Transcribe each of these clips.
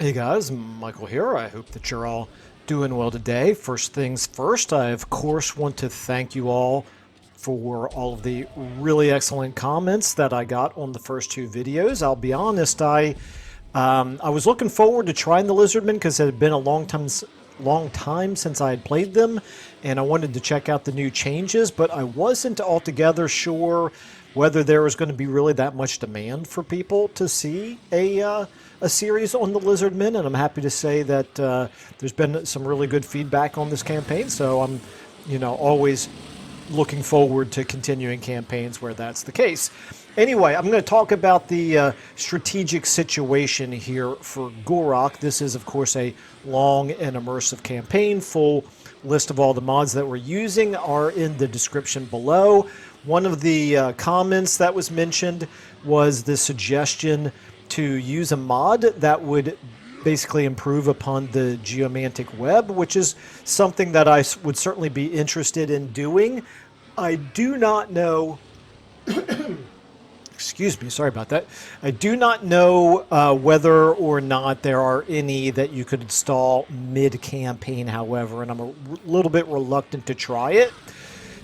Hey guys, Michael here. I hope that you're all doing well today. First things first, I of course want to thank you all for all of the really excellent comments that I got on the first two videos. I'll be honest, I was looking forward to trying the Lizardmen because it had been a long time since I had played them, and I wanted to check out the new changes, but I wasn't altogether sure whether there was going to be really that much demand for people to see a series on the Lizardmen, and I'm happy to say that there's been some really good feedback on this campaign, so I'm, always looking forward to continuing campaigns where that's the case. Anyway, I'm going to talk about the strategic situation here for Gor-Rok. This is, of course, a long and immersive campaign. Full list of all the mods that we're using are in the description below. One of the comments that was mentioned was the suggestion to use a mod that would basically improve upon the geomantic web, which is something that I would certainly be interested in doing. I do not know... Excuse me, sorry about that. I do not know whether or not there are any that you could install mid-campaign, however, and I'm a little bit reluctant to try it.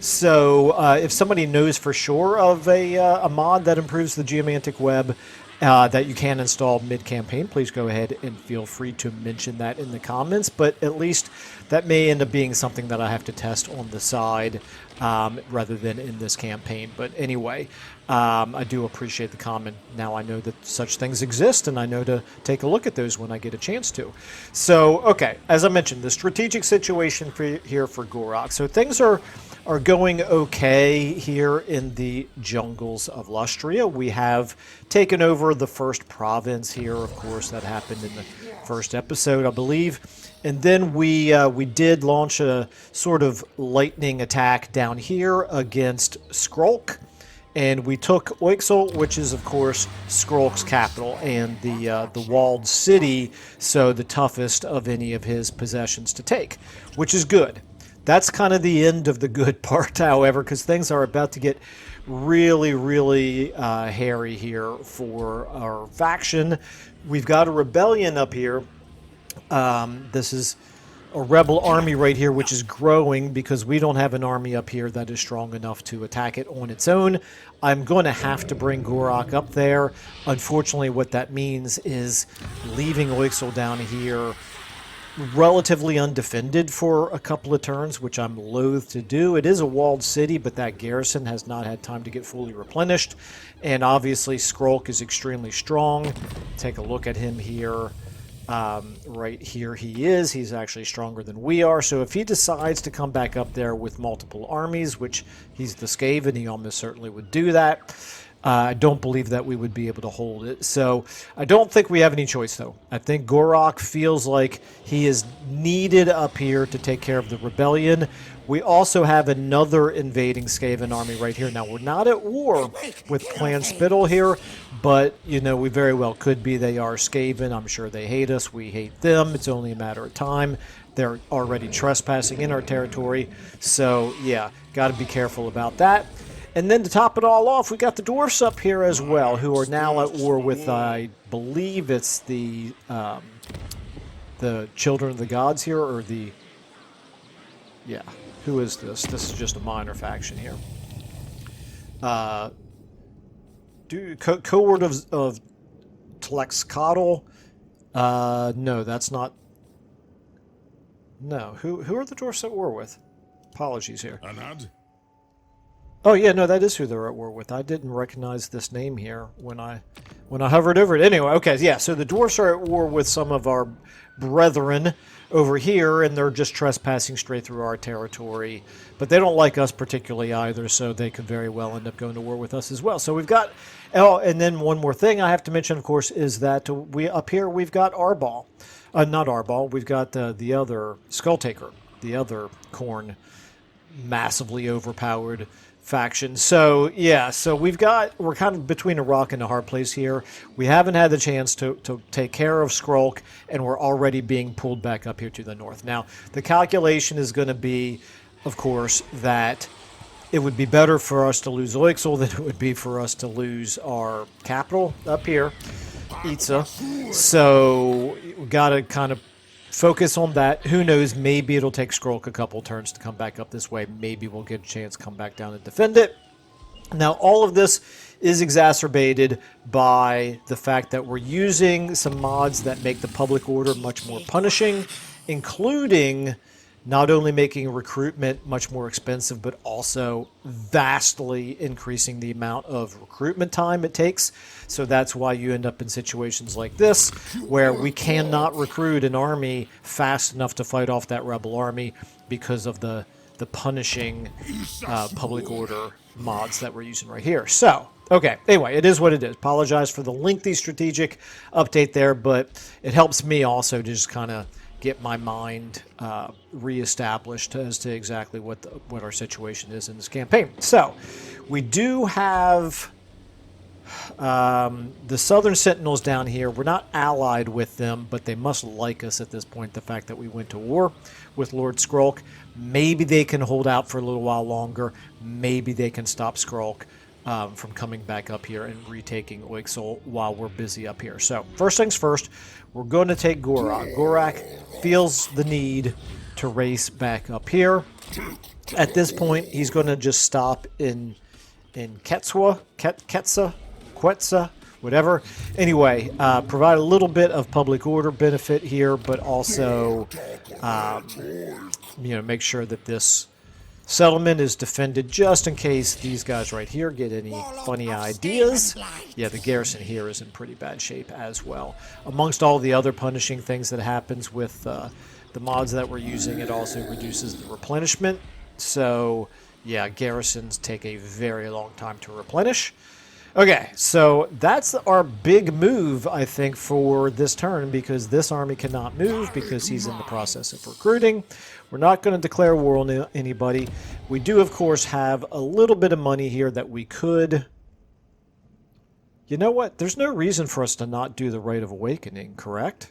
So if somebody knows for sure of a mod that improves the geomantic web that you can install mid-campaign, please go ahead and feel free to mention that in the comments. But at least that may end up being something that I have to test on the side rather than in this campaign. But anyway, I do appreciate the comment. Now I know that such things exist, and I know to take a look at those when I get a chance to. So, okay, as I mentioned, the strategic situation here for Gor-Rok. So things are going okay here in the jungles of Lustria. We have taken over the first province here, of course, that happened in the first episode, I believe. And then we did launch a sort of lightning attack down here against Skrolk. And we took Oixel, which is, of course, Skrolk's capital and the walled city, so the toughest of any of his possessions to take, which is good. That's kind of the end of the good part, however, because things are about to get really, really hairy here for our faction. We've got a rebellion up here. This is a rebel army right here, which is growing because we don't have an army up here that is strong enough to attack it on its own. I'm going to have to bring Gor-Rok up there. Unfortunately, what that means is leaving Oixel down here relatively undefended for a couple of turns, which I'm loath to do. It is a walled city, but that garrison has not had time to get fully replenished. And obviously, Skrolk is extremely strong. Take a look at him here. Right here he is. He's actually stronger than we are. So if he decides to come back up there with multiple armies, which he's the Skaven, he almost certainly would do that. I don't believe that we would be able to hold it. So I don't think we have any choice, though. I think Gor-Rok feels like he is needed up here to take care of the rebellion. We also have another invading Skaven army right here. Now, we're not at war with Clan Spittle here, but, we very well could be. They are Skaven. I'm sure they hate us. We hate them. It's only a matter of time. They're already trespassing in our territory. So, yeah, got to be careful about that. And then to top it all off, we got the dwarfs up here as well, who are now at war with, I believe it's the Children of the Gods here, or the... Yeah, who is this? This is just a minor faction here. Cohort of Tlexcatl. No, that's not... No, who are the dwarfs at war with? Apologies here. Anad? Oh yeah, no, that is who they're at war with. I didn't recognize this name here when I hovered over it. Anyway, okay, yeah, so the dwarfs are at war with some of our brethren over here, and they're just trespassing straight through our territory. But they don't like us particularly either, so they could very well end up going to war with us as well. So we've got... Oh, and then one more thing I have to mention, of course, is that up here we've got Arbol. Not Arbol, we've got the other Skulltaker, the other Khorne, massively overpowered faction. So yeah, so we're kind of between a rock and a hard place here. We haven't had the chance to take care of Skrolk, and we're already being pulled back up here to the north. Now, the calculation is going to be, of course, that it would be better for us to lose Oixel than it would be for us to lose our capital up here. Itza. So we got to kind of focus on that. Who knows? Maybe it'll take Skrulk a couple turns to come back up this way. Maybe we'll get a chance to come back down and defend it. Now, all of this is exacerbated by the fact that we're using some mods that make the public order much more punishing, including not only making recruitment much more expensive, but also vastly increasing the amount of recruitment time it takes. So that's why you end up in situations like this, where we cannot recruit an army fast enough to fight off that rebel army because of the punishing public order mods that we're using right here. So, okay, anyway, it is what it is. Apologize for the lengthy strategic update there, but it helps me also to just kind of get my mind reestablished as to exactly what our situation is in this campaign. So, we do have the Southern Sentinels down here. We're not allied with them, but they must like us at this point, the fact that we went to war with Lord Skrulk. Maybe they can hold out for a little while longer. Maybe they can stop Skrulk from coming back up here and retaking Oixol while we're busy up here. So, first things first, we're going to take Gor-Rok. Gor-Rok feels the need to race back up here. At this point, he's going to just stop in Quetzal, whatever. Anyway, provide a little bit of public order benefit here, but also, make sure that this settlement is defended just in case these guys right here get any funny ideas. Yeah, the garrison here is in pretty bad shape as well. Amongst all the other punishing things that happens with the mods that we're using, it also reduces the replenishment. So, yeah, garrisons take a very long time to replenish. Okay, so that's our big move, I think, for this turn, because this army cannot move because he's in the process of recruiting. We're not going to declare war on anybody. We do, of course, have a little bit of money here that we could... You know what? There's no reason for us to not do the Rite of Awakening, correct?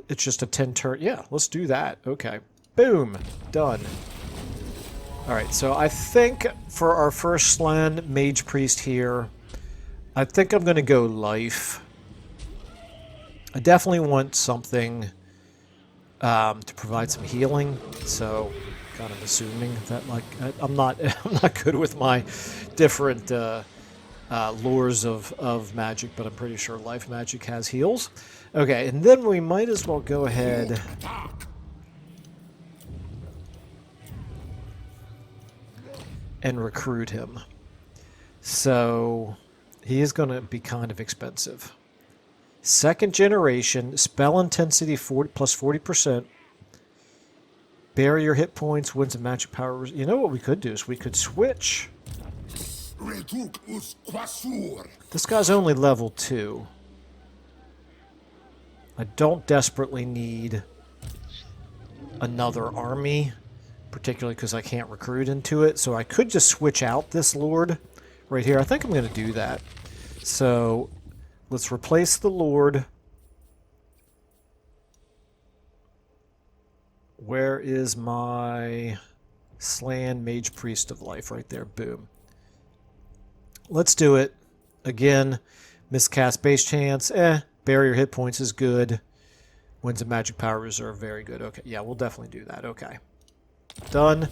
It's just a 10-turn... Yeah, let's do that. Okay. Boom. Done. Alright, so I think for our first Slan Mage Priest here, I think I'm going to go Life. I definitely want something to provide some healing, so kind of assuming that, like, I'm not good with my different lures of magic, but I'm pretty sure Life Magic has heals. Okay, and then we might as well go ahead... and recruit him. So he is going to be kind of expensive. Second generation, spell intensity 40 plus 40%. Barrier hit points, wins and magic power. You know what we could do is we could switch. This guy's only level 2. I don't desperately need another army, particularly because I can't recruit into it. So I could just switch out this Lord right here. I think I'm going to do that. So let's replace the Lord. Where is my Slan Mage Priest of Life? Right there. Boom. Let's do it. Again, miscast base chance. Barrier hit points is good. Wins a magic power reserve. Very good. Okay. Yeah, we'll definitely do that. Okay. Done.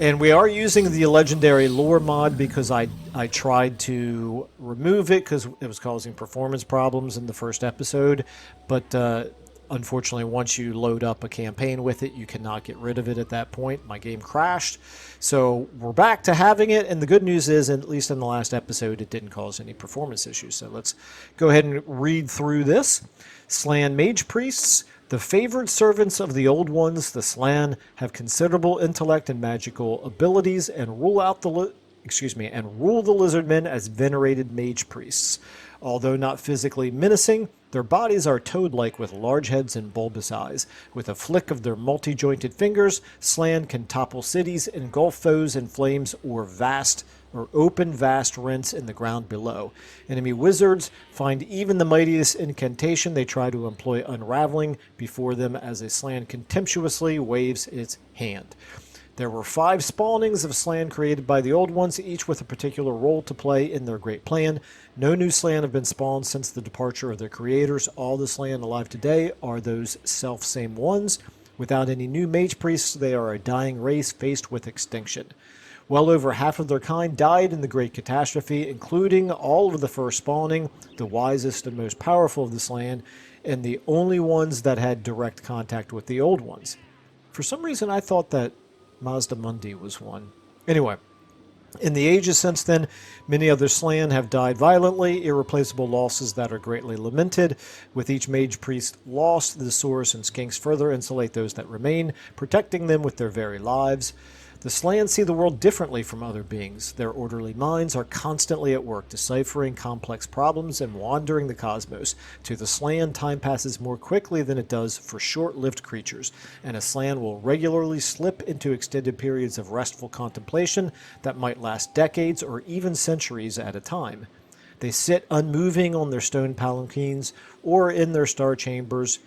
And we are using the legendary lore mod because I tried to remove it because it was causing performance problems in the first episode. But unfortunately, once you load up a campaign with it, you cannot get rid of it at that point. My game crashed. So we're back to having it. And the good news is, at least in the last episode, it didn't cause any performance issues. So let's go ahead and read through this. Slan Mage Priests. The favored servants of the Old Ones, the Slan, have considerable intellect and magical abilities and rule the Lizardmen as venerated mage priests. Although not physically menacing, their bodies are toad-like with large heads and bulbous eyes. With a flick of their multi-jointed fingers, Slan can topple cities, engulf foes in flames, or open vast rents in the ground below. Enemy wizards find even the mightiest incantation they try to employ unraveling before them as a Slan contemptuously waves its hand. There were 5 spawnings of Slan created by the Old Ones, each with a particular role to play in their great plan. No new Slan have been spawned since the departure of their creators. All the Slan alive today are those self-same ones. Without any new mage priests, they are a dying race faced with extinction. Well over half of their kind died in the Great Catastrophe, including all of the first spawning, the wisest and most powerful of the Slan, and the only ones that had direct contact with the Old Ones. For some reason, I thought that Mazda Mundi was one. Anyway, in the ages since then, many other Slan have died violently, irreplaceable losses that are greatly lamented. With each mage priest lost, the Saurus and Skinks further insulate those that remain, protecting them with their very lives. The Slan see the world differently from other beings. Their orderly minds are constantly at work, deciphering complex problems and wandering the cosmos. To the Slan, time passes more quickly than it does for short-lived creatures, and a Slan will regularly slip into extended periods of restful contemplation that might last decades or even centuries at a time. They sit unmoving on their stone palanquins or in their star chambers,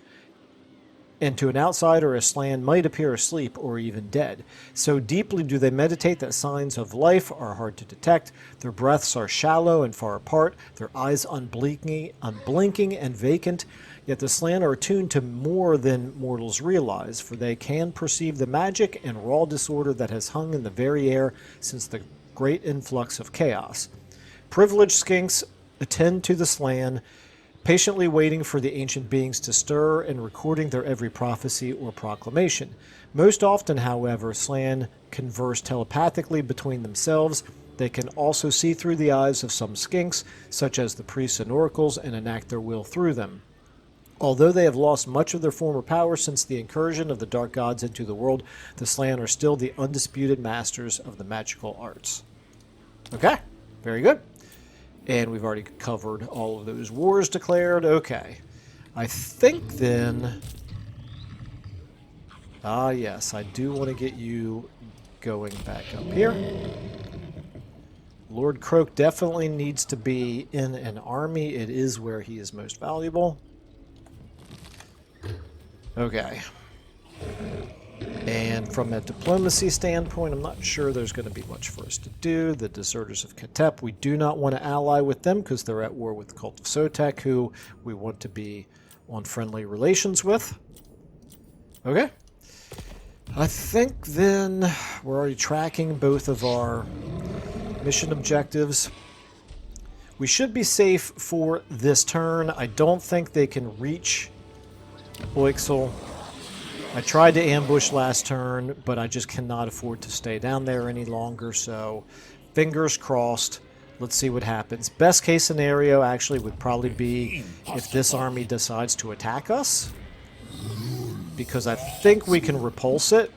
and to an outsider, a Slan might appear asleep or even dead. So deeply do they meditate that signs of life are hard to detect. Their breaths are shallow and far apart, their eyes unblinking and vacant. Yet the Slan are attuned to more than mortals realize, for they can perceive the magic and raw disorder that has hung in the very air since the great influx of chaos. Privileged Skinks attend to the Slan, patiently waiting for the ancient beings to stir and recording their every prophecy or proclamation. Most often, however, Slan converse telepathically between themselves. They can also see through the eyes of some Skinks, such as the priests and oracles, and enact their will through them. Although they have lost much of their former power since the incursion of the dark gods into the world, the Slan are still the undisputed masters of the magical arts. Okay, very good. And we've already covered all of those wars declared. Okay. I think then... yes, I do want to get you going back up here. Lord Croak definitely needs to be in an army. It is where he is most valuable. Okay. And from a diplomacy standpoint, I'm not sure there's going to be much for us to do. The Deserters of Katep, we do not want to ally with them because they're at war with the Cult of Sotek, who we want to be on friendly relations with. Okay. I think then we're already tracking both of our mission objectives. We should be safe for this turn. I don't think they can reach Oixel. I tried to ambush last turn, but I just cannot afford to stay down there any longer, so fingers crossed. Let's see what happens. Best case scenario actually would probably be if this army decides to attack us, because I think we can repulse it,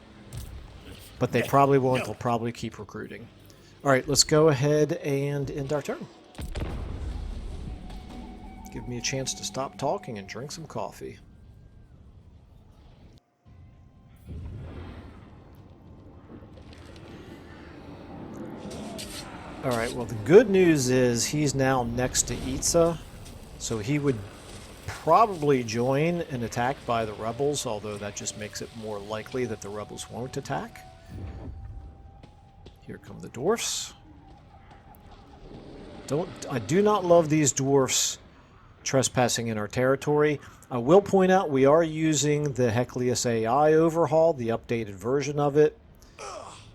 but they probably won't. They'll probably keep recruiting. All right, let's go ahead and end our turn. Give me a chance to stop talking and drink some coffee. Alright, well the good news is he's now next to Itza, so he would probably join an attack by the rebels, although that just makes it more likely that the rebels won't attack. Here come the dwarfs. I do not love these dwarfs trespassing in our territory. I will point out we are using the Hecleas AI Overhaul, the updated version of it.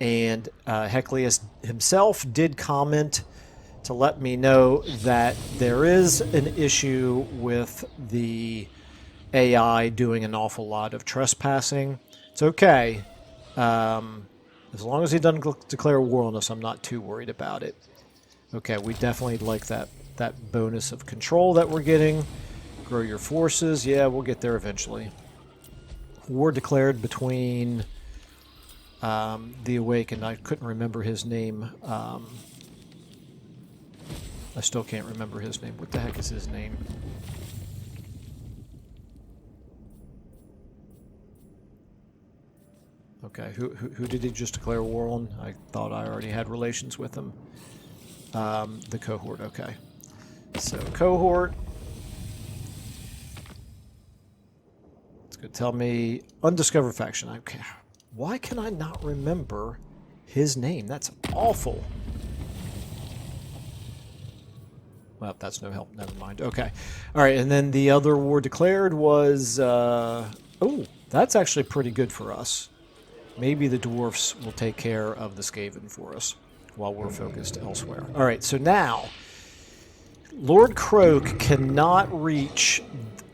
And Hecleas himself did comment to let me know that there is an issue with the AI doing an awful lot of trespassing. It's okay. As long as he doesn't declare war on us, I'm not too worried about it. Okay, we definitely like that bonus of control that we're getting. Grow your forces. Yeah, we'll get there eventually. War declared between... the Awakened. I couldn't remember his name. I still can't remember his name. What the heck is his name? Okay, who did he just declare war on? I thought I already had relations with him. The Cohort, okay. So, Cohort. It's going to tell me Undiscovered Faction. Okay. Why can I not remember his name? That's awful. Well, that's no help. Never mind. Okay. All right, and then the other war declared was... oh, that's actually pretty good for us. Maybe the dwarfs will take care of the Skaven for us while we're focused elsewhere. All right, so now... Lord Croak cannot reach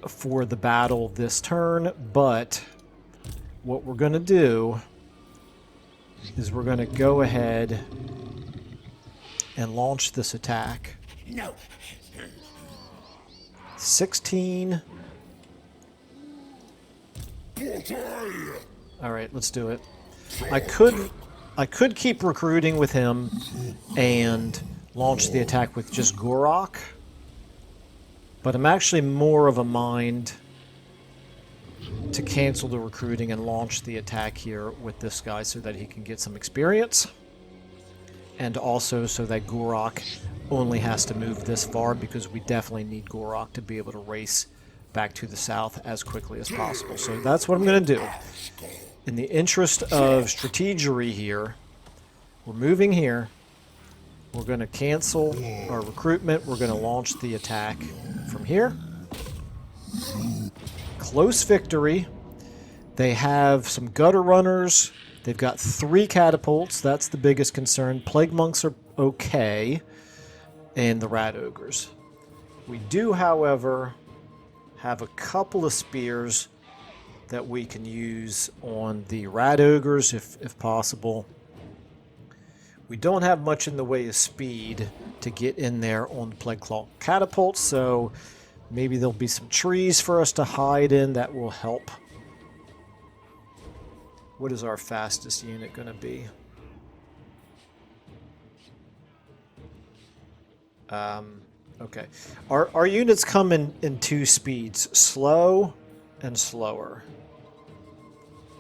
for the battle this turn, but what we're going to do is we're going to go ahead and launch this attack. No. 16. All right, let's do it. I could keep recruiting with him and launch the attack with just Gor-Rok, but I'm actually more of a mind to cancel the recruiting and launch the attack here with this guy so that he can get some experience, and also so that Gor-Rok only has to move this far, because we definitely need Gor-Rok to be able to race back to the south as quickly as possible. So that's what I'm going to do. In the interest of strategery here, we're moving here. We're going to cancel our recruitment. We're going to launch the attack from here. Close victory. They have some gutter runners. They've got 3 catapults. That's the biggest concern. Plague monks are okay. And the rat ogres. We do, however, have a couple of spears that we can use on the rat ogres if possible. We don't have much in the way of speed to get in there on the Plague Claw catapults, so maybe there'll be some trees for us to hide in that will help. What is our fastest unit going to be? Okay. Our units come in 2 speeds, slow and slower.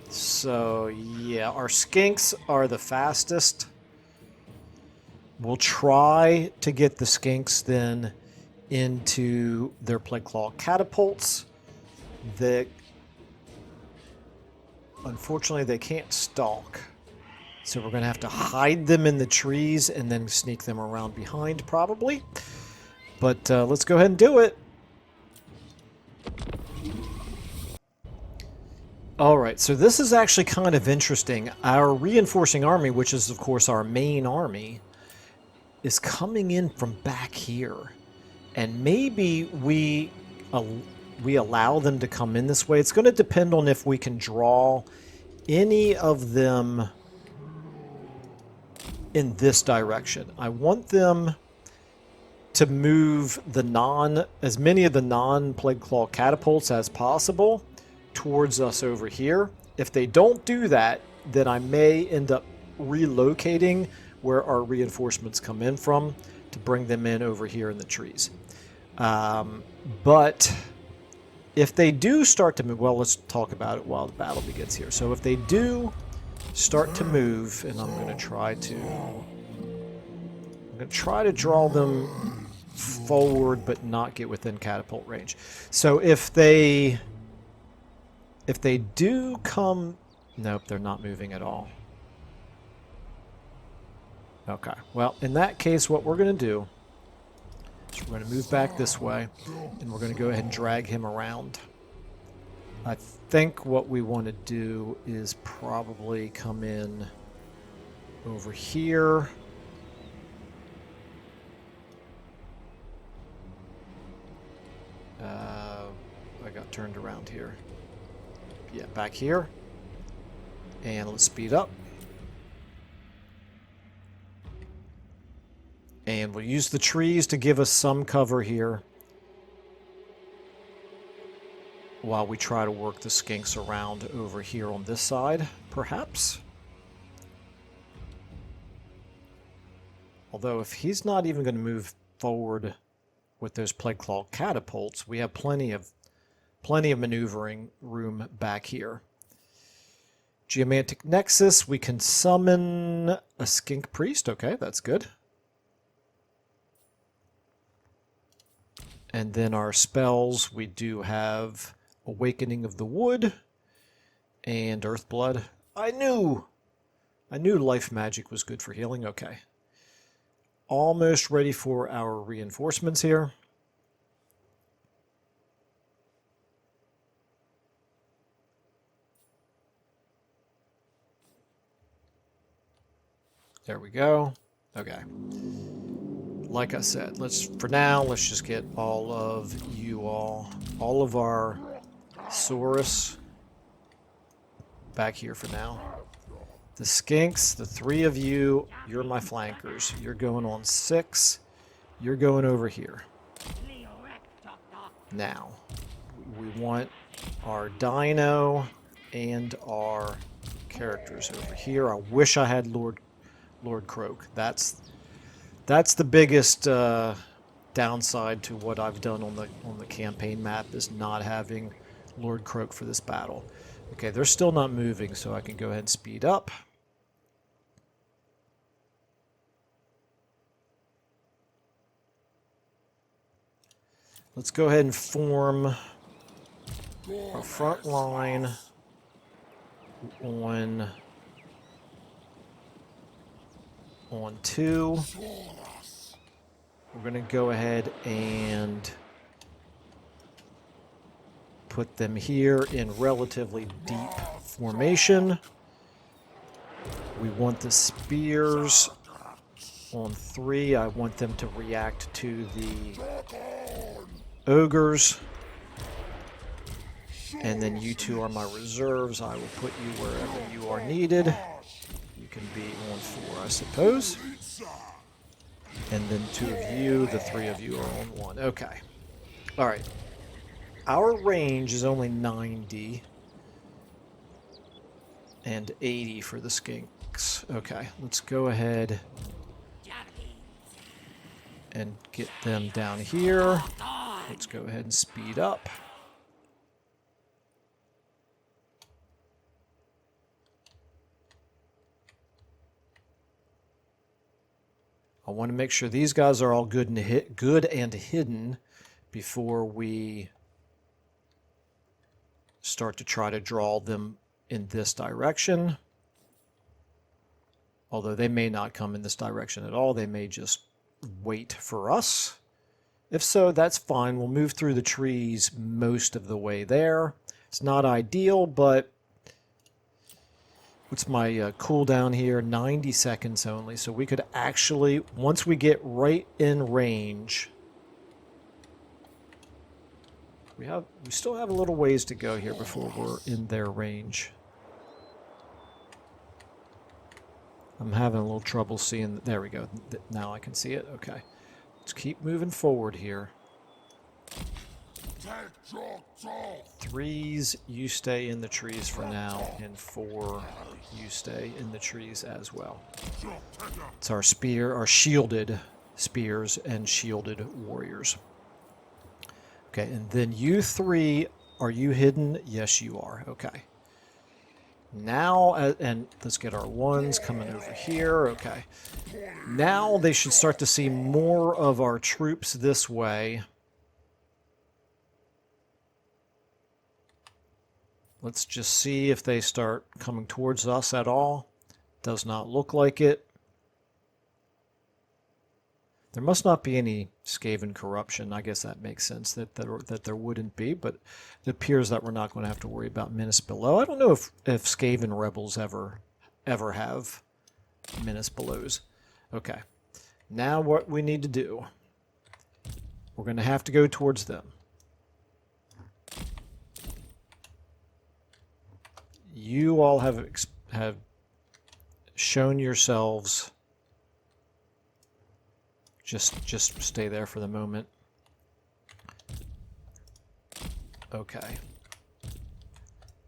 So, yeah, our skinks are the fastest. We'll try to get the skinks then into their Plague Claw catapults. Unfortunately, they can't stalk. So we're going to have to hide them in the trees and then sneak them around behind, probably. But let's go ahead and do it. Alright, so this is actually kind of interesting. Our reinforcing army, which is, of course, our main army, is coming in from back here. And maybe we allow them to come in this way. It's going to depend on if we can draw any of them in this direction. I want them to move as many of the non-Plague Claw catapults as possible towards us over here. If they don't do that, then I may end up relocating where our reinforcements come in from to bring them in over here in the trees. But if they do start to move, well, let's talk about it while the battle begins here. So if they do start to move, and I'm going to try to draw them forward but not get within catapult range. So if they do come, nope, they're not moving at all. Okay, well, in that case, what we're going to do is we're going to move back this way, and we're going to go ahead and drag him around. I think what we want to do is probably come in over here. I got turned around here. Yeah, back here. And let's speed up. And we'll use the trees to give us some cover here while we try to work the skinks around over here on this side, perhaps. Although if he's not even going to move forward with those Plague Claw catapults, we have plenty of maneuvering room back here. Geomantic Nexus, we can summon a skink priest. Okay, that's good. And then our spells, we do have Awakening of the Wood and Earthblood. I knew life magic was good for healing. Okay. Almost ready for our reinforcements here. There we go. Okay. Like I said, let's just get all of all of our Saurus back here for now. The Skinks, the three of you, you're my flankers. You're going on 6. You're going over here. Now, we want our Dino and our characters over here. I wish I had Lord Croak. That's the biggest downside to what I've done on the campaign map, is not having Lord Croak for this battle. Okay, they're still not moving, so I can go ahead and speed up. Let's go ahead and form our front line on 2. We're going to go ahead and put them here in relatively deep formation. We want the spears on 3. I want them to react to the ogres. And then you two are my reserves. I will put you wherever you are needed. You can be on 4, I suppose. And then 2 of you, the 3 of you are on 1. Okay. Alright. Our range is only 90. And 80 for the skinks. Okay, let's go ahead and get them down here. Let's go ahead and speed up. I want to make sure these guys are all good and hidden before we start to try to draw them in this direction. Although they may not come in this direction at all. They may just wait for us. If so, that's fine. We'll move through the trees most of the way there. It's not ideal, but what's my cooldown here? 90 seconds only. So we could actually, once we get right in range, we still have a little ways to go here before we're in their range. I'm having a little trouble seeing. There we go. Now I can see it. Okay. Let's keep moving forward here. 3s, you stay in the trees for now, and 4, you stay in the trees as well. It's our shielded spears and shielded warriors. Okay, and then you 3, are you hidden? Yes, you are. Okay. Now, and let's get our 1s coming over here. Okay. Now they should start to see more of our troops this way. Let's just see if they start coming towards us at all. Does not look like it. There must not be any Skaven corruption. I guess that makes sense that there wouldn't be, but it appears that we're not going to have to worry about Menace Below. I don't know if Skaven rebels ever have Menace Belows. Okay. Now what we need to do, we're going to have to go towards them. You all have shown yourselves. Just stay there for the moment. Okay.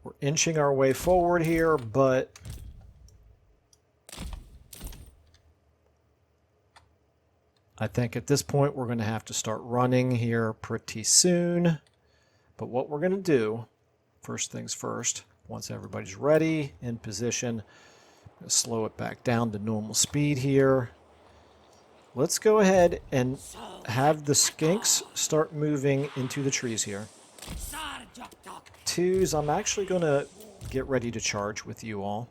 We're inching our way forward here, but I think at this point we're going to have to start running here pretty soon. But what we're going to do, first things first, once everybody's ready, in position, I'm going to slow it back down to normal speed here. Let's go ahead and have the skinks start moving into the trees here. 2s, I'm actually going to get ready to charge with you all.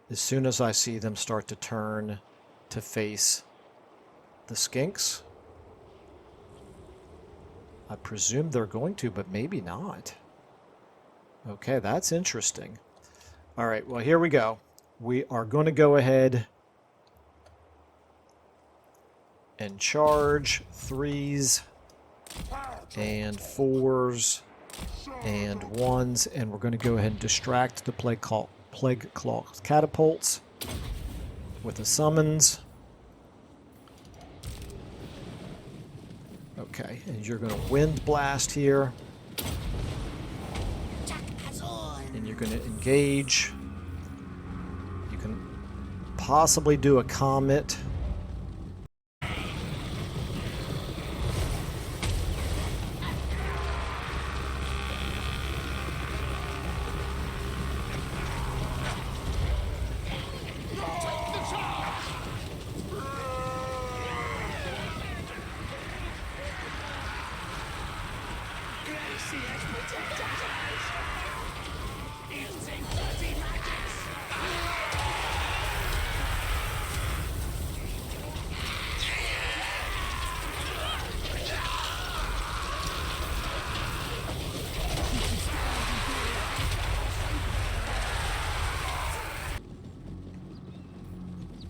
As soon as I see them start to turn to face the skinks, I presume they're going to, but maybe not. Okay, that's interesting. All right, well, here we go. We are going to go ahead and charge 3s and 4s and 1s, and we're going to go ahead and distract the Plague Claw catapults with the summons. Okay, and you're going to Wind Blast here. And you're going to engage. You can possibly do a Comet.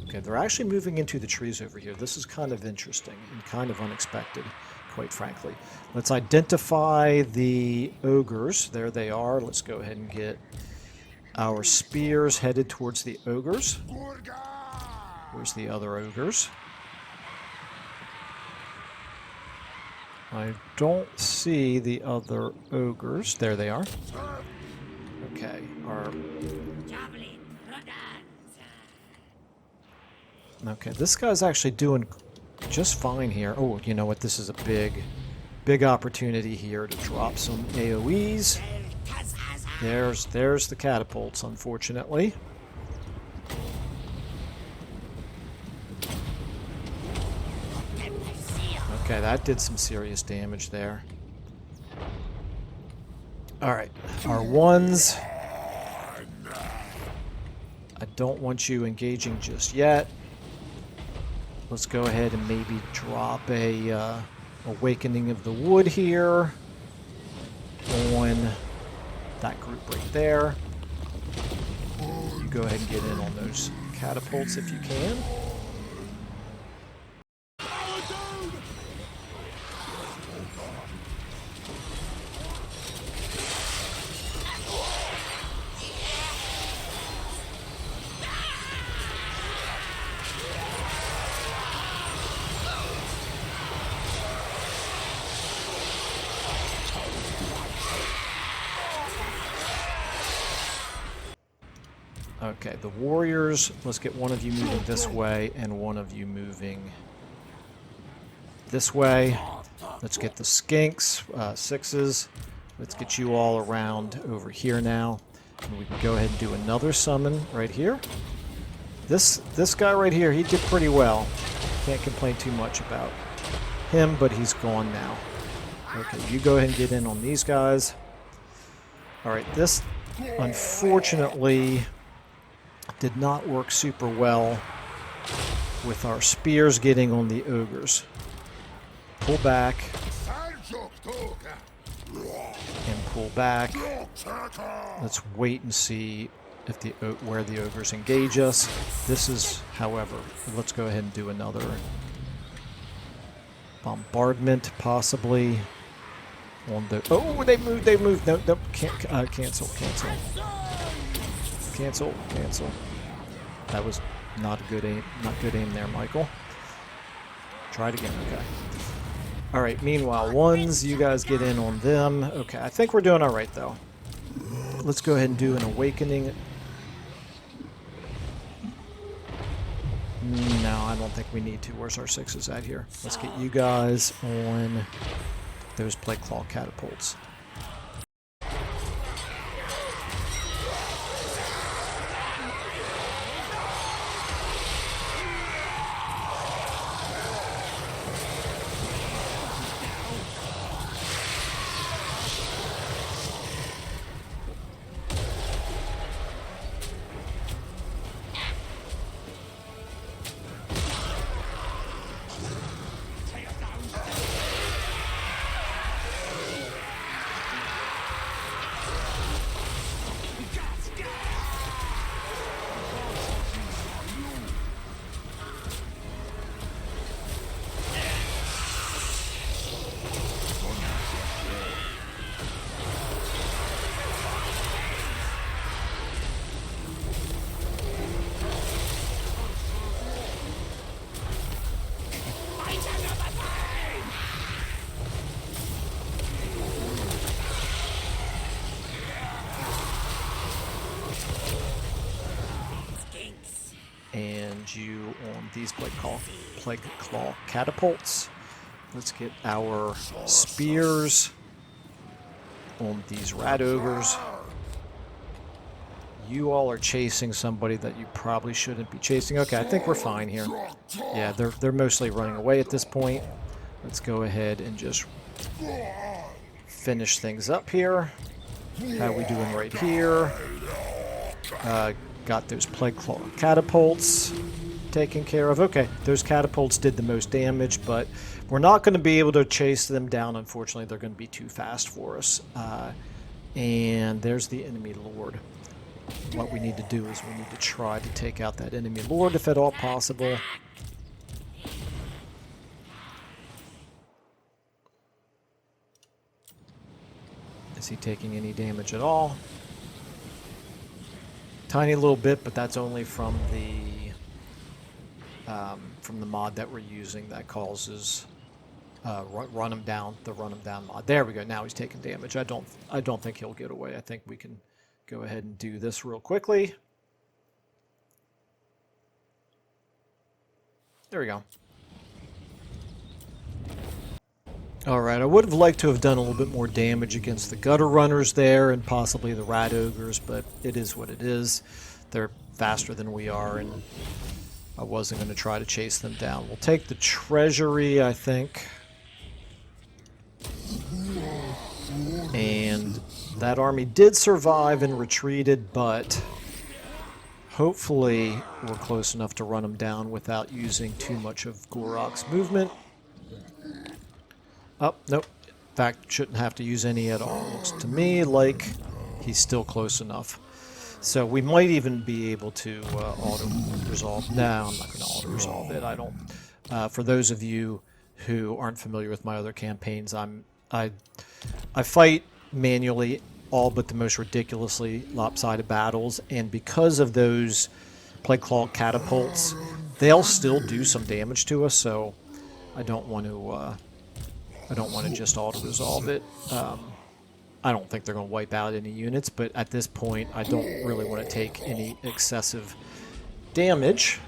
Okay, they're actually moving into the trees over here. This is kind of interesting and kind of unexpected, quite frankly. Let's identify the ogres. There they are. Let's go ahead and get our spears headed towards the ogres. Where's the other ogres? I don't see the other ogres. There they are. Okay, Okay, this guy's actually doing just fine here. Oh, you know what? This is a big opportunity here to drop some AoEs. There's the catapults, unfortunately. Okay, that did some serious damage there. Alright, our 1s. I don't want you engaging just yet. Let's go ahead and maybe drop a Awakening of the Wood here on that group right there. You go ahead and get in on those catapults if you can. Okay, the warriors, let's get one of you moving this way and one of you moving this way. Let's get the skinks, 6s. Let's get you all around over here now. And we can go ahead and do another summon right here. This guy right here, he did pretty well. Can't complain too much about him, but he's gone now. Okay, you go ahead and get in on these guys. Alright, this, unfortunately, did not work super well with our spears getting on the ogres. Pull back. And pull back. Let's wait and see if where the ogres engage us. This is, however, let's go ahead and do another bombardment, possibly. On the, oh, they moved. No, cancel. Cancel. That was not good aim there, Michael. Try it again, okay. Alright, meanwhile, 1s, you guys get in on them. Okay, I think we're doing alright, though. Let's go ahead and do an Awakening. No, I don't think we need to. Where's our 6s at here? Let's get you guys on those Plague Claw catapults. and you on these plague claw catapults. Let's get our spears on these rat ogres. You all are chasing somebody that you probably shouldn't be chasing. Okay, I think we're fine here. Yeah, they're mostly running away at this point. Let's go ahead and just finish things up here. How we doing right here? Got those plague claw catapults taken care of. Okay, those catapults did the most damage, but we're not going to be able to chase them down. Unfortunately, they're going to be too fast for us. And there's the enemy lord. What we need to do is we need to try to take out that enemy lord if at all possible. Is he taking any damage at all? Tiny little bit, but that's only from the mod that we're using that causes run him down. The run him down mod. There we go. Now he's taking damage. I don't think he'll get away. I think we can go ahead and do this real quickly. There we go. Alright, I would have liked to have done a little bit more damage against the gutter runners there and possibly the rat ogres, but it is what it is. They're faster than we are, and I wasn't going to try to chase them down. We'll take the treasury, I think. And that army did survive and retreated, but hopefully we're close enough to run them down without using too much of Gor-Rok's movement. Oh, nope. In fact, shouldn't have to use any at all. Looks to me like he's still close enough. So we might even be able to auto-resolve. No, I'm not going to auto-resolve it. I don't. For those of you who aren't familiar with my other campaigns, I fight manually all but the most ridiculously lopsided battles, and because of those plague claw catapults, they'll still do some damage to us. So I don't want to just auto-resolve it. I don't think they're going to wipe out any units, but at this point, I don't really want to take any excessive damage,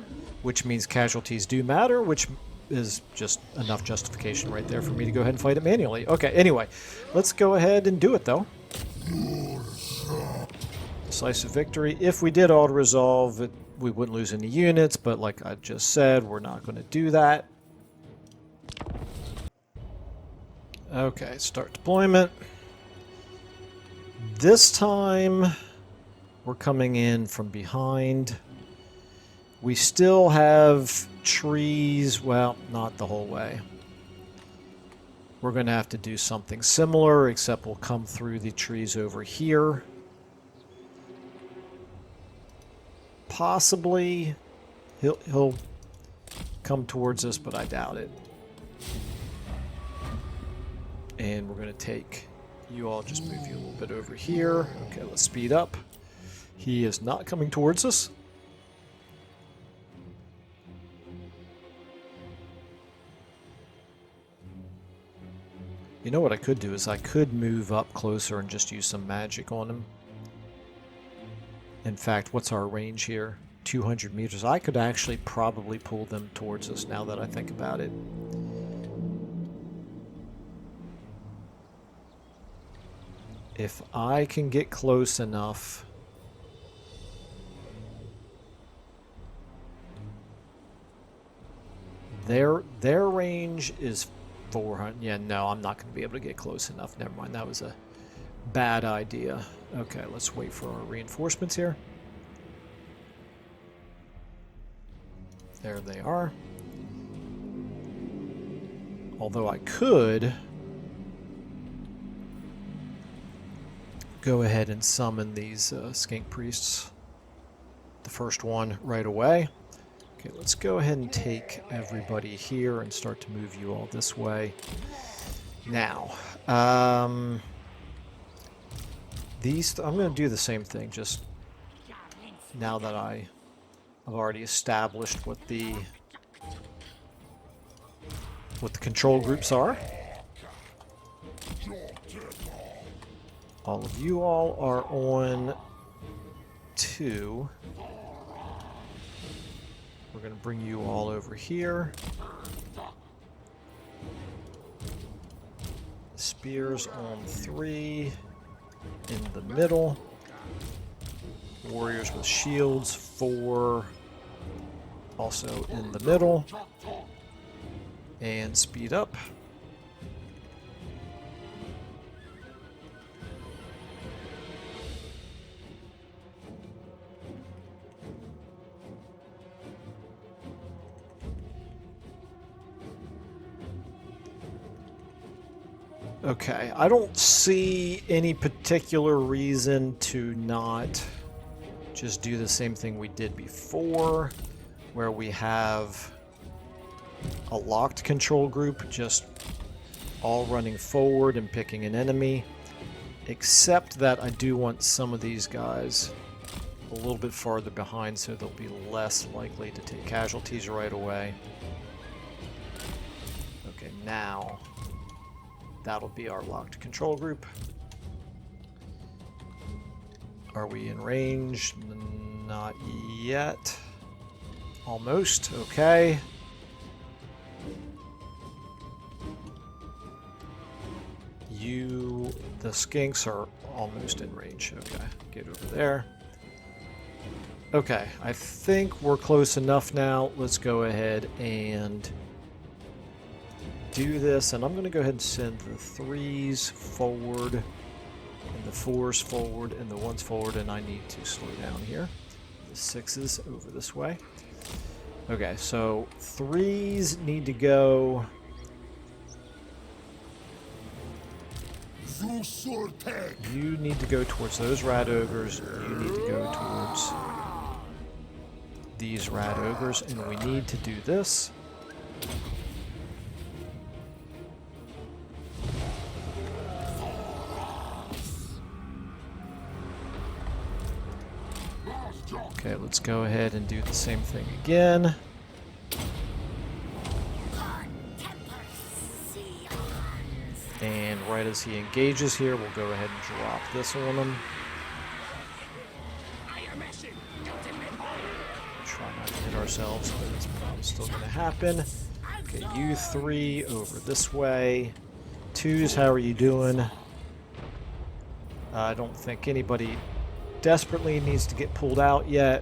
which means casualties do matter, which is just enough justification right there for me to go ahead and fight it manually. Okay, anyway, let's go ahead and do it, though. Decisive victory. If we did auto-resolve, we wouldn't lose any units, but like I just said, we're not going to do that. Okay, start deployment. This time, we're coming in from behind. We still have trees, well, not the whole way. We're going to have to do something similar, except we'll come through the trees over here. Possibly, he'll come towards us, but I doubt it. And we're going to take you all, just move you a little bit over here. Okay, let's speed up. He is not coming towards us. You know what I could do is I could move up closer and just use some magic on him. In fact, what's our range here? 200 meters. I could actually probably pull them towards us now that I think about it. If I can get close enough... Their range is 400. Yeah, no, I'm not going to be able to get close enough. Never mind, that was a bad idea. Okay, let's wait for our reinforcements here. There they are. Although I could go ahead and summon these skink priests. The first one right away. Okay, let's go ahead and take everybody here and start to move you all this way. Now, I'm going to do the same thing, just now that I've already established what the control groups are. All of you all are on 2. going to bring you all over here. Spears on 3 in the middle. Warriors with shields 4 also in the middle. And speed up. Okay, I don't see any particular reason to not just do the same thing we did before, where we have a locked control group just all running forward and picking an enemy, except that I do want some of these guys a little bit farther behind so they'll be less likely to take casualties right away. Okay, now that'll be our locked control group. Are we in range? Not yet. Almost, okay. The skinks are almost in range. Okay, get over there. Okay, I think we're close enough now. Let's go ahead and do this, and I'm going to go ahead and send the 3s forward, and the 4s forward, and the 1s forward, and I need to slow down here. The 6s over this way. Okay, so 3s need to go. You need to go towards those rat ogres. You need to go towards these rat ogres, and we need to do this. Okay, let's go ahead and do the same thing again. And right as he engages here, we'll go ahead and drop this on him. Try not to hit ourselves, but it's probably still going to happen. Okay, you 3 over this way. 2s, how are you doing? I don't think anybody desperately needs to get pulled out yet.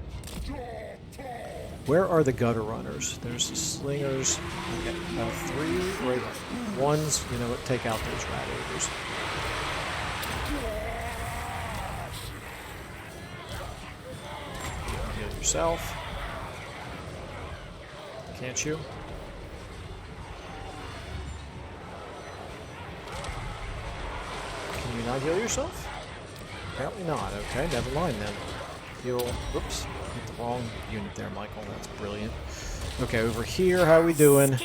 Where are the gutter runners? There's the slingers. Okay, 3 right 1s. You know what? Take out those rat ogres. Heal yourself. Can't you? Can you not heal yourself? Apparently not. Okay, never mind then. Heal. Whoops. Hit the wrong unit there, Michael. That's brilliant. Okay, over here, how are we doing?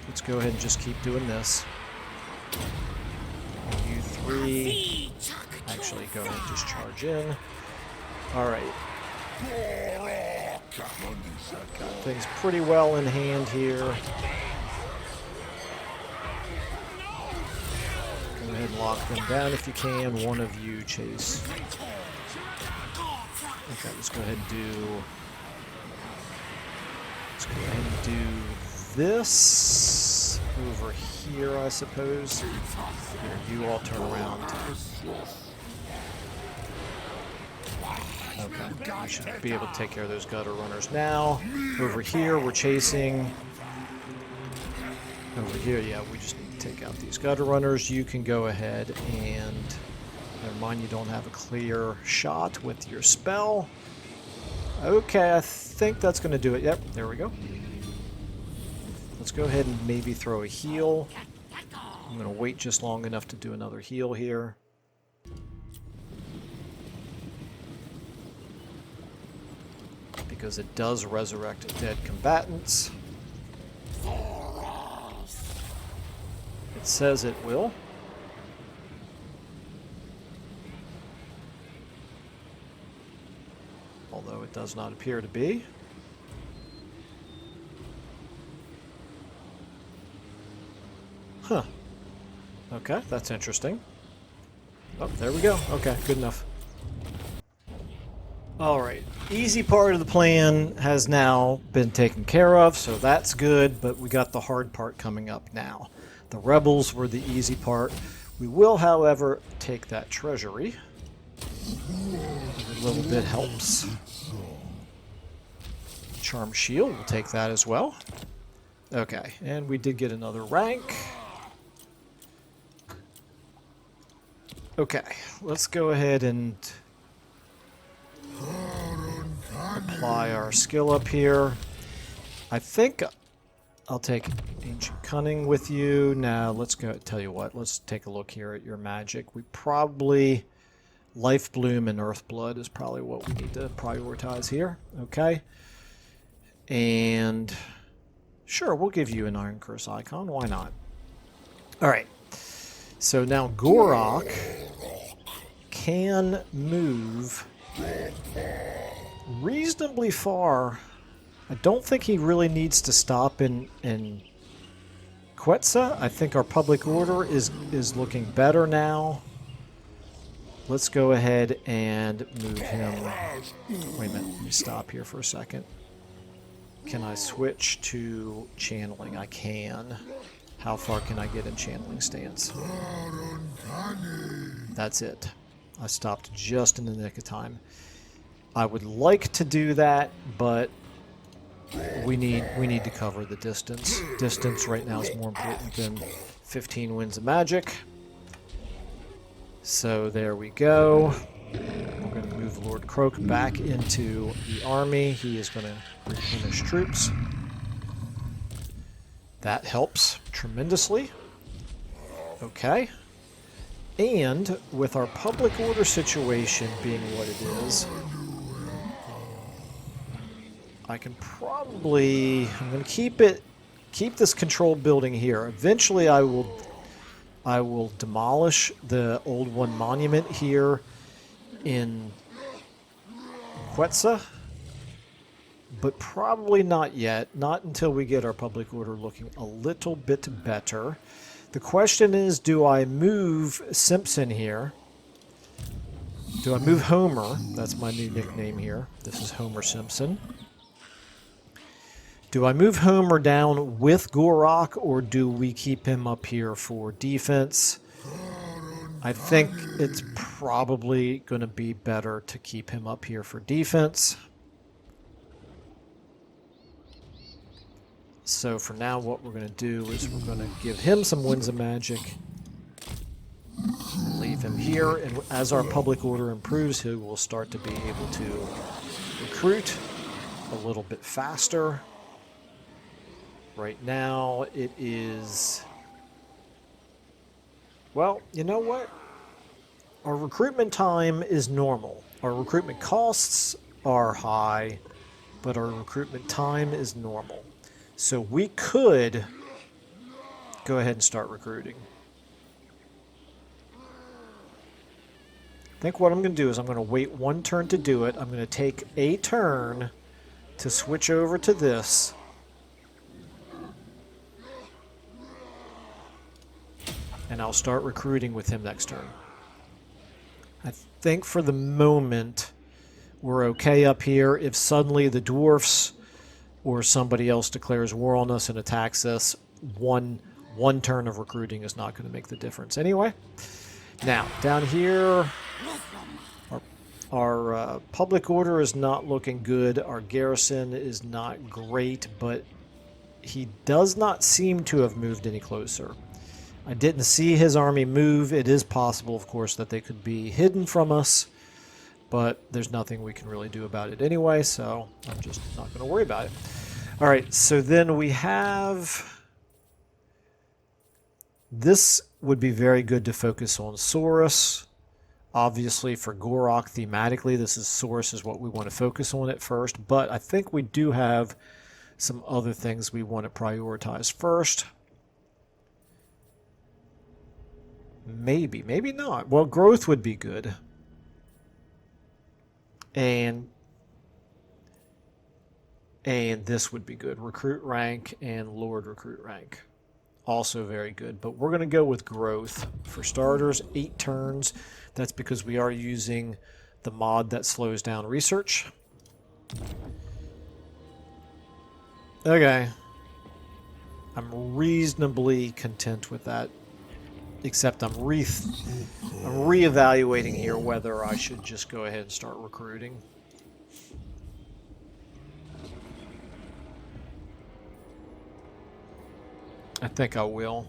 Let's go ahead and just keep doing this. You 3. Actually, go ahead and just charge in. Alright. Got things pretty well in hand here. Go ahead and lock them down if you can. One of you chase. Okay, let's go ahead and do this over here, I suppose. Here, you all turn around. Okay, I should be able to take care of those gutter runners now. Over here, we're chasing. Over here, yeah, we just need to take out these gutter runners. You can go ahead and... Never mind, you don't have a clear shot with your spell. Okay, I think that's going to do it. Yep, there we go. Let's go ahead and maybe throw a heal. I'm going to wait just long enough to do another heal here. Because it does resurrect dead combatants. It says it will. Although it does not appear to be. Huh. Okay, that's interesting. Oh, there we go. Okay, good enough. Alright. easy part of the plan has now been taken care of, so that's good, but we got the hard part coming up now. The rebels were the easy part. We will, however, take that treasury. Every little bit helps. Charm shield, we'll take that as well. Okay, and we did get another rank. Okay, let's go ahead and apply our skill up here. I think I'll take Ancient Cunning with you. Now, let's go, tell you what, let's take a look here at your magic. We probably, Life Bloom and Earth Blood is probably what we need to prioritize here. Okay. And sure, we'll give you an Iron Curse icon. Why not? All right. So now Gor-Rok can move reasonably far. I don't think he really needs to stop in Quetza. I think our public order is looking better now. Let's go ahead and move him. Wait a minute, let me stop here for a second. Can I switch to channeling? I can. How far can I get in channeling stance? That's it. I stopped just in the nick of time. I would like to do that, but we need to cover the distance. Distance right now is more important than 15 winds of magic. So there we go. We're going to move Lord Croak back into the army. He is going to replenish troops. That helps tremendously. Okay. And with our public order situation being what it is, I can probably, I'm going to keep this controlled building here. Eventually I will demolish the old one monument here in Quetza, but probably not yet. Not until we get our public order looking a little bit better. The question is, do I move Simpson here? Do I move Homer? That's my new nickname here. This is Homer Simpson. Do I move Homer down with Gor-Rok, or do we keep him up here for defense? I think it's probably going to be better to keep him up here for defense. So for now, what we're going to do is we're going to give him some Winds of Magic. Leave him here, and as our public order improves, he will start to be able to recruit a little bit faster. Right now, it is... Well, you know what? Our recruitment time is normal. Our recruitment costs are high, but our recruitment time is normal. So we could go ahead and start recruiting. I think what I'm going to do is I'm going to wait one turn to do it. I'm going to take a turn to switch over to this. And I'll start recruiting with him next turn. I think for the moment, we're okay up here. If suddenly the dwarfs or somebody else declares war on us and attacks us, one turn of recruiting is not going to make the difference anyway. Now, down here, our public order is not looking good. Our garrison is not great, but he does not seem to have moved any closer. I didn't see his army move. It is possible, of course, that they could be hidden from us, but there's nothing we can really do about it anyway, so I'm just not going to worry about it. All right, so then we have... This would be very good to focus on Saurus. Obviously, for Gor-Rok, thematically, Saurus is what we want to focus on at first, but I think we do have some other things we want to prioritize first. Maybe, maybe not. Well, growth would be good. And this would be good. Recruit rank and Lord recruit rank. Also very good. But we're going to go with growth. For starters, 8 turns. That's because we are using the mod that slows down research. Okay. I'm reasonably content with that. Except I'm reevaluating here whether I should just go ahead and start recruiting. I think I will.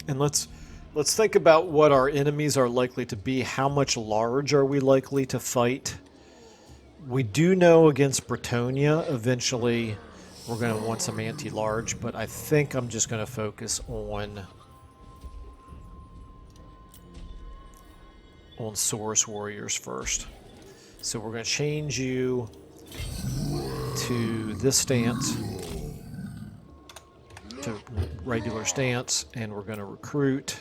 And let's think about what our enemies are likely to be. How much large are we likely to fight? We do know against Bretonia, eventually we're going to want some anti-large, but I think I'm just going to focus on Source Warriors first. So we're going to change you to this stance, to regular stance, and we're going to recruit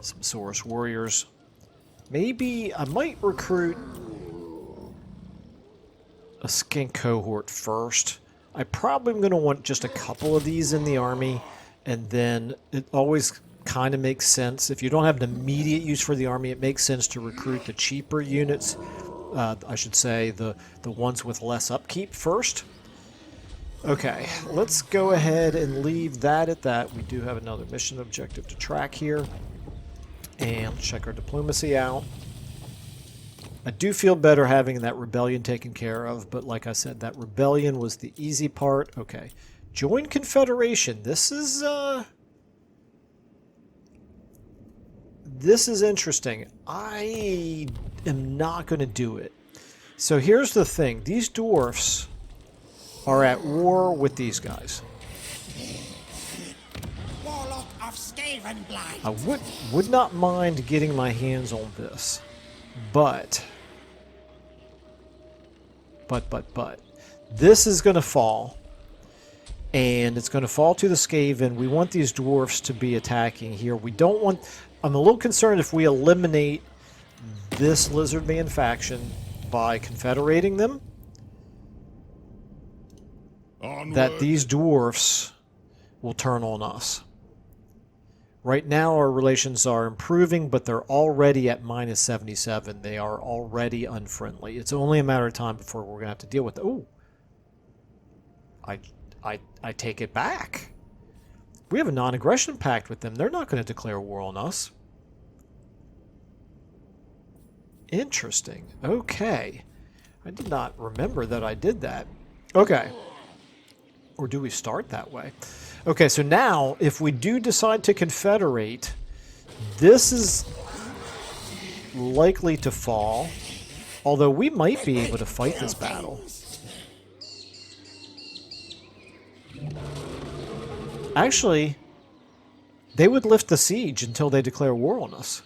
some Source Warriors. Maybe I might recruit a skink cohort first. I probably am going to want just a couple of these in the army, and then it always kind of makes sense. If you don't have an immediate use for the army, it makes sense to recruit the cheaper units. I should say the ones with less upkeep first. Okay, let's go ahead and leave that at that. We do have another mission objective to track here. And check our diplomacy out. I do feel better having that rebellion taken care of, but like I said, that rebellion was the easy part. Okay, join Confederation. This is interesting. I am not going to do it. So here's the thing. These dwarfs are at war with these guys. Warlock of Skaven blight. I would not mind getting my hands on this, but this is going to fall, and it's going to fall to the Skaven. We want these dwarfs to be attacking here. We don't want... I'm a little concerned if we eliminate this Lizardman faction by confederating them, that these dwarfs will turn on us. Right now our relations are improving, but they're already at minus 77. They are already unfriendly. It's only a matter of time before we're going to have to deal with it. Oh, I take it back. We have a non-aggression pact with them. They're not going to declare war on us. Interesting. Okay. I did not remember that I did that. Okay. Or do we start that way? Okay, so now, if we do decide to confederate, this is likely to fall, although we might be able to fight this battle. Actually, they would lift the siege until they declare war on us.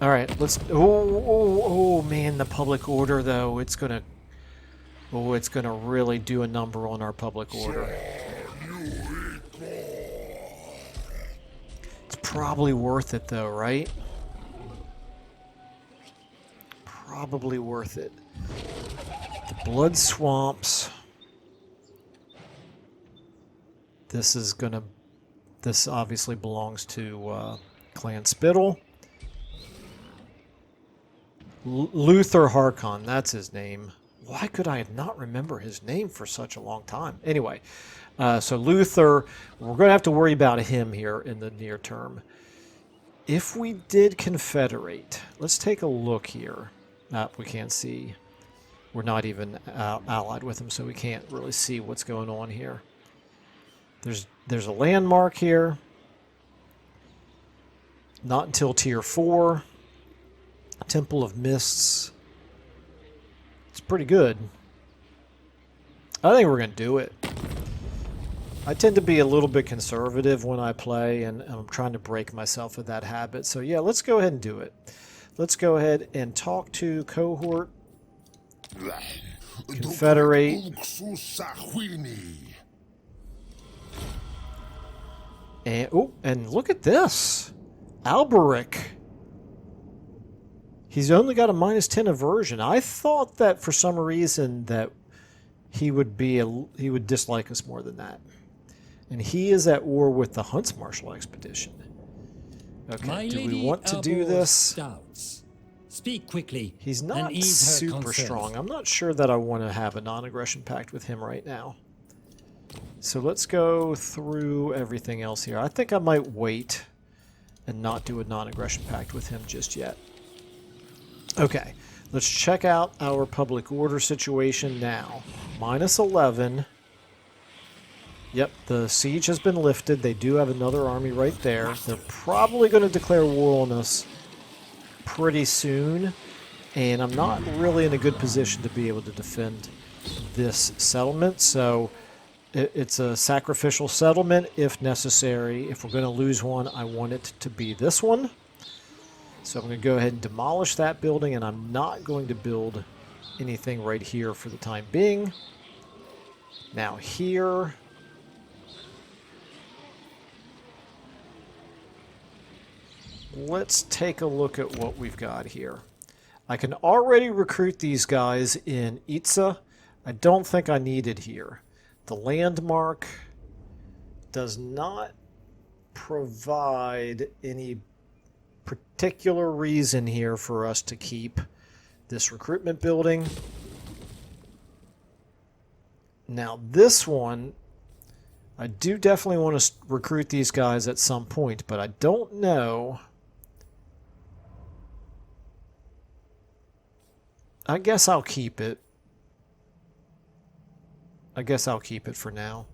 Alright, let's... Oh, man, the public order, though, it's gonna really do a number on our public order. It's probably worth it, though, right? Probably worth it. The Blood Swamps. This obviously belongs to Clan Spittle. Luther Harkon, that's his name. Why could I not remember his name for such a long time? Anyway, so Luther, we're going to have to worry about him here in the near term. If we did confederate, let's take a look here. We can't see. We're not even allied with him, so we can't really see what's going on here. There's a landmark here. Not until tier 4. Temple of Mists. It's pretty good. I think we're going to do it. I tend to be a little bit conservative when I play, and I'm trying to break myself of that habit. So yeah, let's go ahead and do it. Let's go ahead and talk to cohort. Confederate. And, oh, and look at this. Alberic. He's only got a minus 10 aversion. I thought that for some reason that he would dislike us more than that. And he is at war with the Hunts Marshal Expedition. Okay, My do we lady want to do Elbows this? doubts. Speak quickly. He's and not ease her super concerns. strong. I'm not sure that I want to have a non-aggression pact with him right now. So let's go through everything else here. I think I might wait and not do a non-aggression pact with him just yet. Okay, let's check out our public order situation now. -11. Yep, the siege has been lifted. They do have another army right there. They're probably going to declare war on us pretty soon, and I'm not really in a good position to be able to defend this settlement, so it's a sacrificial settlement if necessary. If we're going to lose one, I want it to be this one. So I'm going to go ahead and demolish that building, and I'm not going to build anything right here for the time being. Now here, let's take a look at what we've got here. I can already recruit these guys in Itza. I don't think I need it here. The landmark does not provide any particular reason here for us to keep this recruitment building. Now this one, I do definitely want to recruit these guys at some point, but I don't know. I guess I'll keep it. I guess I'll keep it for now.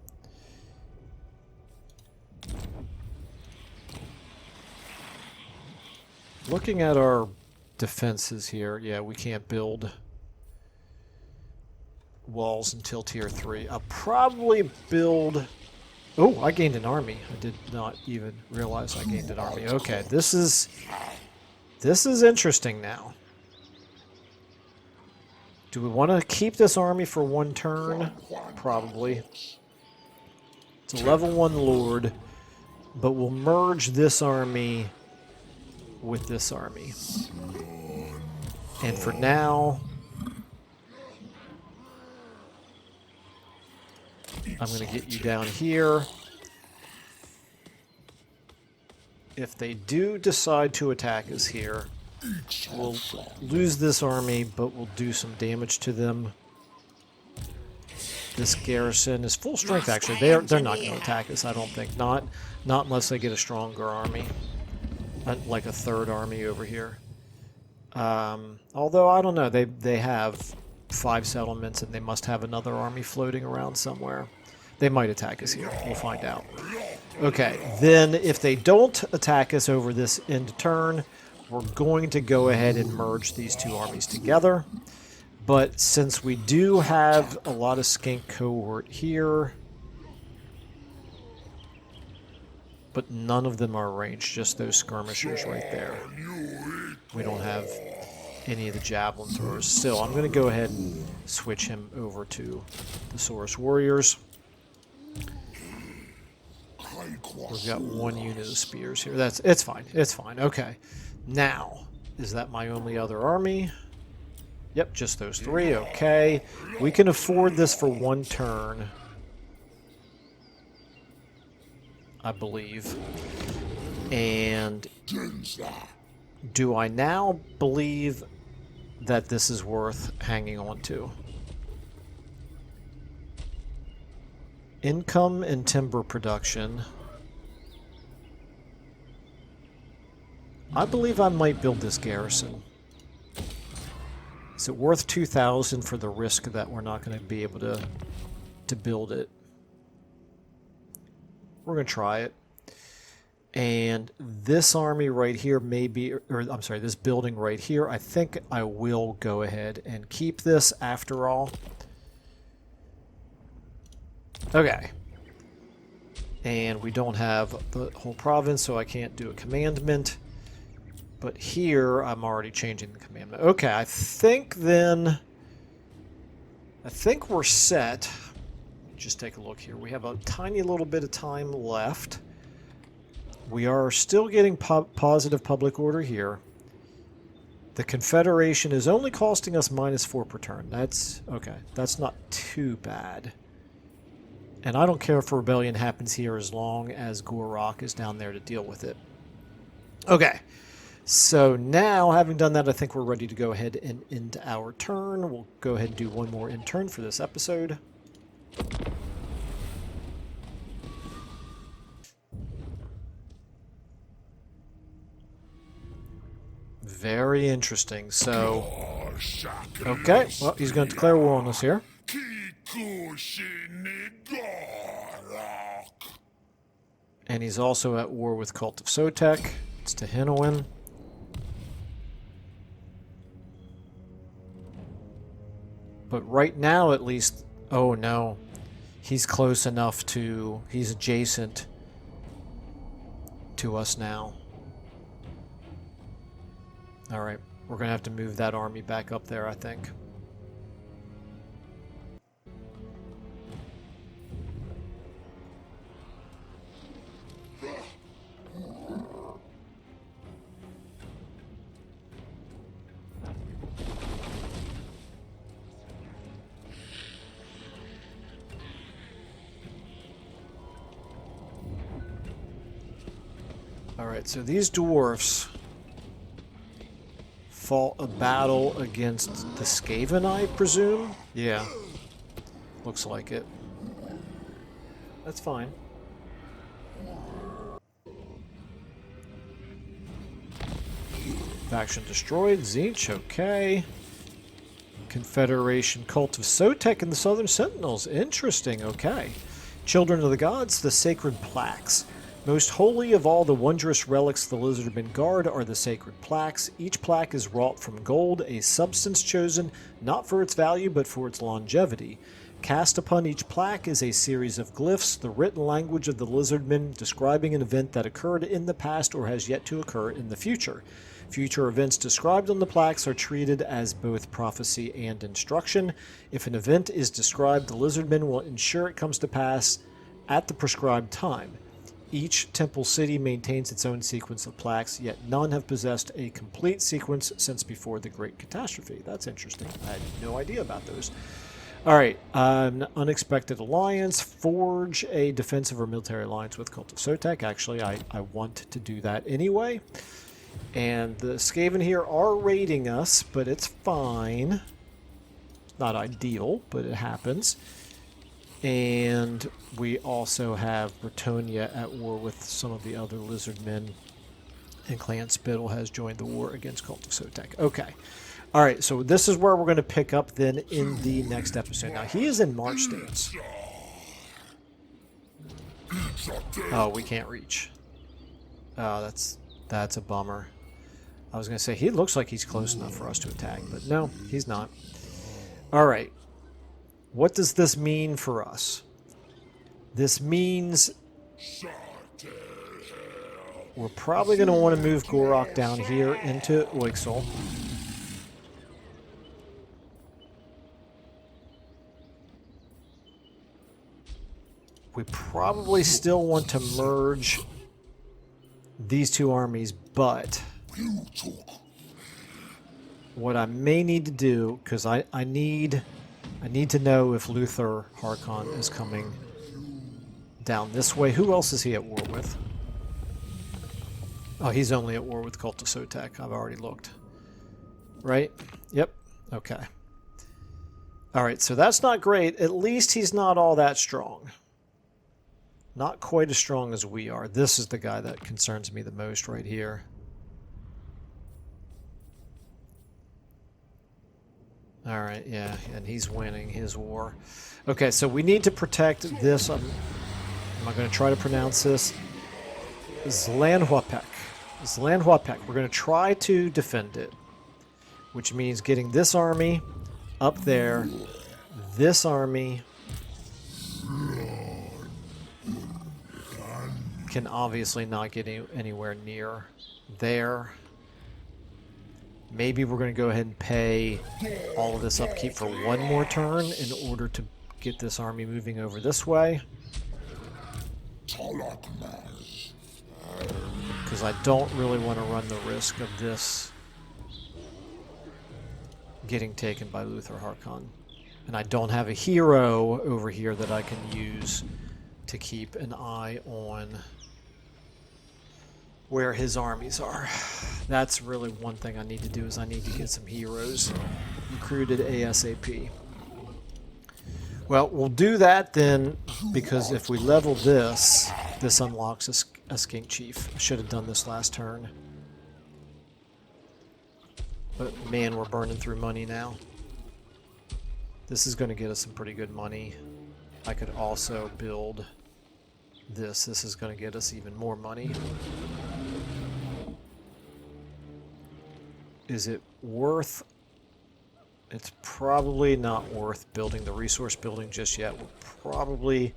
Looking at our defenses here, yeah, we can't build walls until tier 3. I'll probably build... Oh, I gained an army. I did not even realize I gained an army. Okay, this is interesting now. Do we want to keep this army for one turn? Probably. It's a level 1 lord, but we'll merge this army with this army. And for now, I'm going to get you down here. If they do decide to attack us here, we'll lose this army, but we'll do some damage to them. This garrison is full strength, actually. They're not going to attack us, I don't think. Not unless they get a stronger army. Like a third army over here. Although, I don't know. They have 5 settlements, and they must have another army floating around somewhere. They might attack us here. We'll find out. Okay, then if they don't attack us over this end turn, we're going to go ahead and merge these two armies together. But since we do have a lot of skink cohort here, but none of them are ranged, just those skirmishers right there. We don't have any of the javelin throwers. Still, I'm going to go ahead and switch him over to the Saurus Warriors. We've got 1 unit of spears here. It's fine. It's fine. Okay. Now, is that my only other army? Yep, just those 3. Okay. We can afford this for 1 turn, I believe. And do I now believe that this is worth hanging on to? Income and timber production. I believe I might build this garrison. Is it worth 2,000 for the risk that we're not going to be able to build it? We're going to try it. And this army right here may be, or I'm sorry, this building right here, I think I will go ahead and keep this after all. Okay. And we don't have the whole province, so I can't do a commandment. But here, I'm already changing the commandment. Okay, I think then... I think we're set. Just take a look here. We have a tiny little bit of time left. We are still getting positive public order here. The Confederation is only costing us -4 per turn. That's... okay, that's not too bad. And I don't care if a rebellion happens here as long as Gor-Rok is down there to deal with it. Okay. So now, having done that, I think we're ready to go ahead and end our turn. We'll go ahead and do one more in turn for this episode. Very interesting. So, okay, well, he's going to declare war on us here. And he's also at war with Cult of Sotek. It's to Hinowin. But right now, at least... Oh, no. He's close enough to... He's adjacent to us now. Alright. We're going to have to move that army back up there, I think. Alright, so these dwarfs fought a battle against the Skaven, I presume? Yeah. Looks like it. That's fine. Faction destroyed. Zinch, okay. Confederation, Cult of Sotek, and the Southern Sentinels. Interesting, okay. Children of the Gods, the Sacred Plaques. Most holy of all the wondrous relics the Lizardmen guard are the sacred plaques. Each plaque is wrought from gold, a substance chosen not for its value but for its longevity. Cast upon each plaque is a series of glyphs, the written language of the Lizardmen describing an event that occurred in the past or has yet to occur in the future. Future events described on the plaques are treated as both prophecy and instruction. If an event is described, the Lizardmen will ensure it comes to pass at the prescribed time. Each temple city maintains its own sequence of plaques, yet none have possessed a complete sequence since before the Great Catastrophe. That's interesting. I had no idea about those. Alright, an unexpected alliance. Forge a defensive or military alliance with Cult of Sotek. Actually, I want to do that anyway. And the Skaven here are raiding us, but it's fine. Not ideal, but it happens. And we also have Bretonia at war with some of the other Lizardmen. And Clan Spittle has joined the war against Cult of Sotek. Okay. Alright, so this is where we're going to pick up then in the next episode. Now, he is in March stance. Oh, we can't reach. Oh, that's a bummer. I was going to say, he looks like he's close enough for us to attack, but no, he's not. Alright. What does this mean for us? This means we're probably going to want to move Gor-Rok down here into Oixel. We probably still want to merge these two armies, but what I may need to do, because I need to know if Luther Harkon is coming down this way. Who else is he at war with? Oh, he's only at war with Cult of Sotek. I've already looked. Right? Yep. Okay. Alright, so that's not great. At least he's not all that strong. Not quite as strong as we are. This is the guy that concerns me the most right here. Alright, yeah, and he's winning his war. Okay, so we need to protect this. Am I going to try to pronounce this? Zlanhuapek. Zlanhuapek. We're going to try to defend it, which means getting this army up there, this army can obviously not get anywhere near there. Maybe we're going to go ahead and pay all of this upkeep for one more turn in order to get this army moving over this way. Because I don't really want to run the risk of this getting taken by Luther Harkon. And I don't have a hero over here that I can use to keep an eye on where his armies are. That's really one thing I need to do is I need to get some heroes recruited ASAP. Well, we'll do that then, because if we level this, this unlocks a skink chief. I should have done this last turn. But man, we're burning through money now. This is going to get us some pretty good money. I could also build this. This is going to get us even more money. Is it worth... It's probably not worth building the resource building just yet. We're probably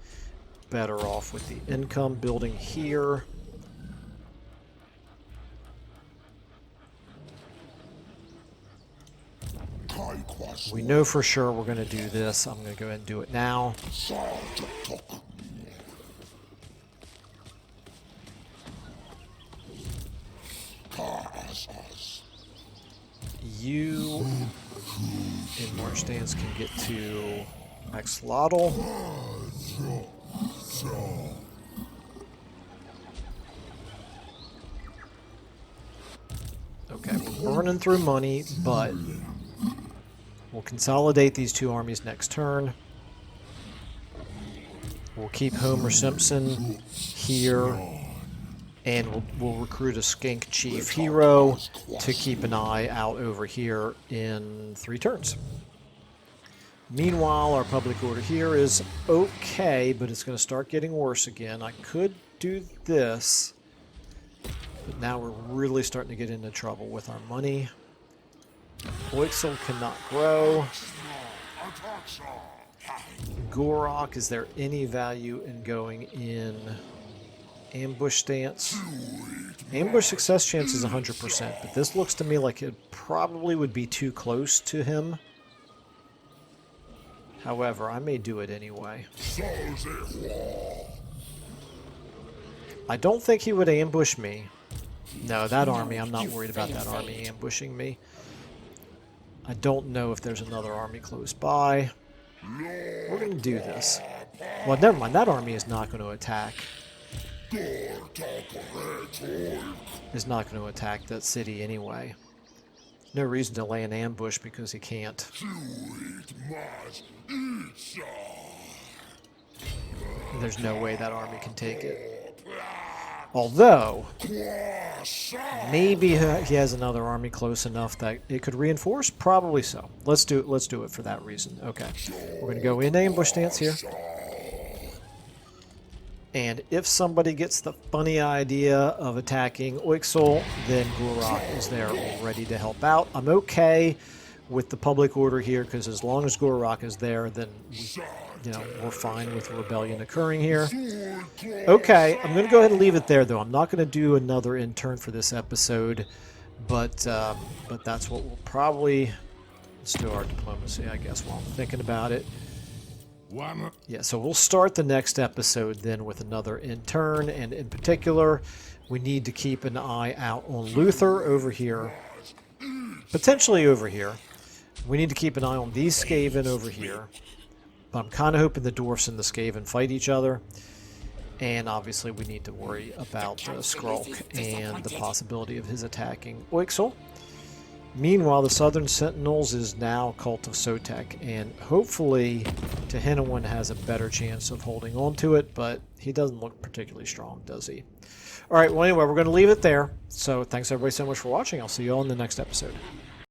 better off with the income building here. We know for sure we're going to do this. I'm going to go ahead and do it now. You in March Dance can get to Axolotl. Okay, we're burning through money, but we'll consolidate these two armies next turn. We'll keep Homer Simpson here, and we'll recruit a skink chief hero to keep an eye out over here in 3 turns. Meanwhile, our public order here is okay, but it's going to start getting worse again. I could do this, but now we're really starting to get into trouble with our money. Oixel cannot grow. Gor-Rok, is there any value in going in ambush stance? Ambush success chance is 100%, but this looks to me like it probably would be too close to him. However, I may do it anyway. I don't think he would ambush me. No, that army, I'm not worried about that army ambushing me. I don't know if there's another army close by. We're going to do this. Well, never mind. That army is not going to attack. Is not going to attack that city anyway. No reason to lay an ambush because he can't. There's no way that army can take it. Although, maybe he has another army close enough that it could reinforce. Probably so. Let's do it for that reason. Okay, we're going to go in ambush stance here. And if somebody gets the funny idea of attacking Oixel, then Gor-Rok is there ready to help out. I'm okay with the public order here because as long as Gor-Rok is there, then we're fine with rebellion occurring here. Okay, I'm going to go ahead and leave it there, though. I'm not going to do another in-turn for this episode, but that's what we'll probably... Let's do our diplomacy, I guess, while I'm thinking about it. Yeah, so we'll start the next episode then with another in-turn, and in particular, we need to keep an eye out on Luther over here, potentially over here. We need to keep an eye on these Skaven over here, but I'm kind of hoping the Dwarfs and the Skaven fight each other, and obviously we need to worry about Skrulk and the possibility of his attacking Oixel. Meanwhile, the Southern Sentinels is now Cult of Sotek, and hopefully Tehinawan has a better chance of holding on to it, but he doesn't look particularly strong, does he? Alright, well anyway, we're going to leave it there. So thanks everybody so much for watching. I'll see you all in the next episode.